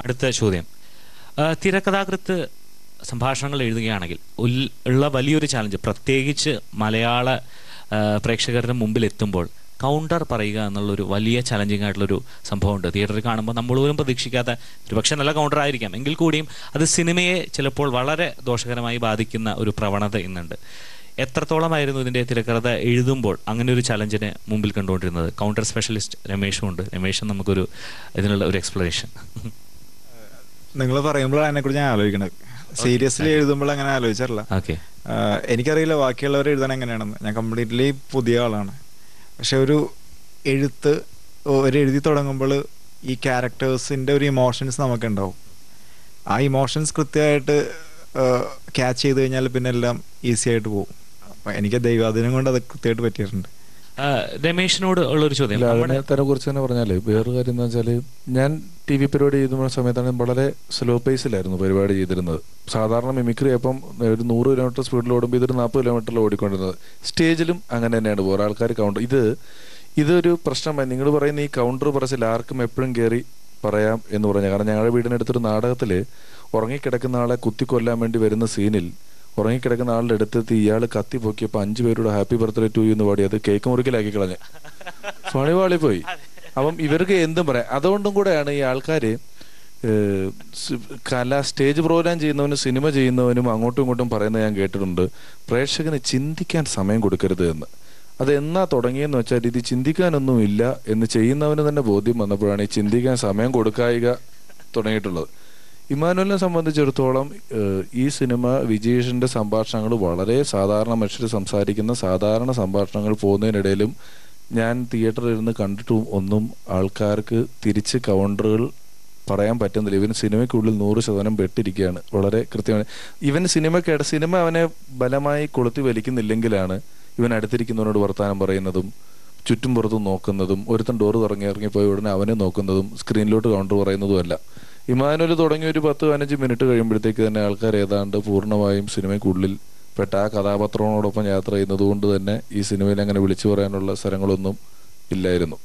അടുത്ത ചോദ്യം. തിരക്കഥാകൃത്ത് സംഭാഷണങ്ങൾ എഴുതുകയാണെങ്കിൽ ഉള്ള വലിയൊരു ചാലഞ്ച്, പ്രത്യേകിച്ച് മലയാള പ്രേക്ഷകരുടെ മുമ്പിൽ എത്തുമ്പോൾ കൗണ്ടർ പറയുക എന്നുള്ളൊരു വലിയ ചലഞ്ചിങ് ആയിട്ടുള്ളൊരു സംഭവമുണ്ട്. തിയേറ്ററിൽ കാണുമ്പോൾ നമ്മൾ പോലും പ്രതീക്ഷിക്കാത്ത, ഒരു പക്ഷേ നല്ല കൗണ്ടർ ആയിരിക്കാം, എങ്കിൽ കൂടിയും അത് സിനിമയെ ചിലപ്പോൾ വളരെ ദോഷകരമായി ബാധിക്കുന്ന ഒരു പ്രവണത ഇന്നുണ്ട്. എത്രത്തോളമായിരുന്നു ഇതിൻ്റെ തിരക്കഥ എഴുതുമ്പോൾ അങ്ങനെ ഒരു ചലഞ്ചിനെ മുമ്പിൽ കണ്ടുകൊണ്ടിരുന്നത്? കൗണ്ടർ സ്പെഷ്യലിസ്റ്റ് രമേഷും ഉണ്ട്. രമേശൻ നമുക്കൊരു ഇതിനുള്ള ഒരു എക്സ്പ്ലനേഷൻ. നിങ്ങൾ പറയുമ്പോൾ അതിനെക്കുറിച്ച് ഞാൻ ആലോചിക്കണത്. സീരിയസ്ലി എഴുതുമ്പോൾ അങ്ങനെ ആലോചിച്ചാറില്ല. എനിക്കറിയില്ല ബാക്കിയുള്ളവർ എഴുതാൻ എങ്ങനെയാണെന്ന്. ഞാൻ കംപ്ലീറ്റ്ലി പുതിയ ആളാണ്. പക്ഷെ ഒരു എഴുതി തുടങ്ങുമ്പോൾ ഈ ക്യാരക്ടേഴ്സിൻ്റെ ഒരു ഇമോഷൻസ് നമുക്കുണ്ടാവും. ആ ഇമോഷൻസ് കൃത്യമായിട്ട് ക്യാച്ച് ചെയ്ത് കഴിഞ്ഞാൽ പിന്നെ എല്ലാം ഈസി ആയിട്ട് പോകും. അപ്പം എനിക്ക് ദൈവാധീനം കൊണ്ട് അത് കൃത്യമായിട്ട് പറ്റിയിട്ടുണ്ട്. രമേശിനോട് ഉള്ളൊരു ചോദ്യം. അതിനെ കുറിച്ച് തന്നെ പറഞ്ഞാൽ വേറൊരു കാര്യം എന്ന് വെച്ചാൽ, ഞാൻ TV പരിപാടി ചെയ്തുന്ന സമയത്താണ് വളരെ സ്ലോ പേസിലായിരുന്നു പരിപാടി ചെയ്തിരുന്നത്. സാധാരണ മിമിക്രി അപ്പം ഒരു 100 കിലോമീറ്റർ സ്പീഡിൽ ഓടുമ്പോൾ ഇതൊരു 40 കിലോമീറ്ററിൽ ഓടിക്കൊണ്ടിരുന്നത്. സ്റ്റേജിലും അങ്ങനെ തന്നെയാണ് ഓരോ ആൾക്കാർ കൗണ്ടർ. ഇതൊരു പ്രശ്നമായി. നിങ്ങൾ പറയുന്ന ഈ കൗണ്ടർ പറച്ചിൽ ആർക്കും എപ്പോഴും കയറി പറയാം എന്ന് പറഞ്ഞാൽ, കാരണം ഞങ്ങളുടെ വീടിനടുത്തൊരു നാടകത്തിൽ ഉറങ്ങിക്കിടക്കുന്ന ആളെ കുത്തിക്കൊല്ലാൻ വേണ്ടി വരുന്ന സീനിൽ ഉറങ്ങിക്കിടക്കുന്ന ആളുടെ അടുത്തെത്തി ഇയാൾ കത്തി പൊക്കിയപ്പോൾ 5 പേരുടെ ഹാപ്പി ബർത്ത്ഡേ ടു യു എന്ന് പാടി അത് കേക്ക് മുറിക്കലാക്കി കളഞ്ഞ് പണിവാളി പോയി. അപ്പം ഇവർക്ക് എന്തും പറയാം. അതുകൊണ്ടും കൂടെയാണ് ഈ ആൾക്കാർ സ്റ്റേജ് പ്രോഗ്രാം ചെയ്യുന്നവനും സിനിമ ചെയ്യുന്നവനും അങ്ങോട്ടും ഇങ്ങോട്ടും പറയുന്നത് ഞാൻ കേട്ടിട്ടുണ്ട്, പ്രേക്ഷകന് ചിന്തിക്കാൻ സമയം കൊടുക്കരുത് എന്ന്. അത് എന്നാ തുടങ്ങിയെന്ന് വെച്ചാൽ ഇത് ചിന്തിക്കാനൊന്നും ഇല്ല എന്ന് ചെയ്യുന്നവന് തന്നെ ബോധ്യം വന്നപ്പോഴാണ് ഈ ചിന്തിക്കാൻ സമയം കൊടുക്കായിക തുടങ്ങിയിട്ടുള്ളത്. ഇമ്മാനുവലിനെ സംബന്ധിച്ചിടത്തോളം ഈ സിനിമ വിജീഷിൻ്റെ സംഭാഷണങ്ങൾ വളരെ സാധാരണ മനുഷ്യർ സംസാരിക്കുന്ന സാധാരണ സംഭാഷണങ്ങൾ പോകുന്നതിനിടയിലും ഞാൻ തിയേറ്ററിൽ ഇരുന്ന് കണ്ടിട്ടും ഒന്നും ആൾക്കാർക്ക് തിരിച്ച് കൗണ്ടറുകൾ പറയാൻ പറ്റുന്നില്ല. ഇവൻ സിനിമയ്ക്കുള്ളിൽ 100% പെട്ടിരിക്കുകയാണ്. വളരെ കൃത്യമാണ്. ഇവൻ സിനിമ അവനെ ബലമായി കൊളുത്തി വലിക്കുന്നില്ലെങ്കിലാണ് ഇവൻ അടുത്തിരിക്കുന്നവനോട് വർത്താനം പറയുന്നതും ചുറ്റും പുറത്തും നോക്കുന്നതും ഒരുത്തൻ ഡോറ് ഇറങ്ങിപ്പോയി ഉടനെ അവനെ നോക്കുന്നതും സ്ക്രീനിലോട്ട് കൗണ്ടർ പറയുന്നതുമല്ല. ഇമ്മാനുവൽ തുടങ്ങി ഒരു 10-15 മിനിറ്റ് കഴിയുമ്പോഴത്തേക്ക് തന്നെ ആൾക്കാർ ഏതാണ്ട് പൂർണ്ണമായും സിനിമയ്ക്കുള്ളിൽ പെട്ട ആ കഥാപാത്രങ്ങളോടൊപ്പം യാത്ര ചെയ്യുന്നത് കൊണ്ട് തന്നെ ഈ സിനിമയിൽ അങ്ങനെ വിളിച്ചു പറയാനുള്ള സ്ഥലങ്ങളൊന്നും ഇല്ലായിരുന്നു.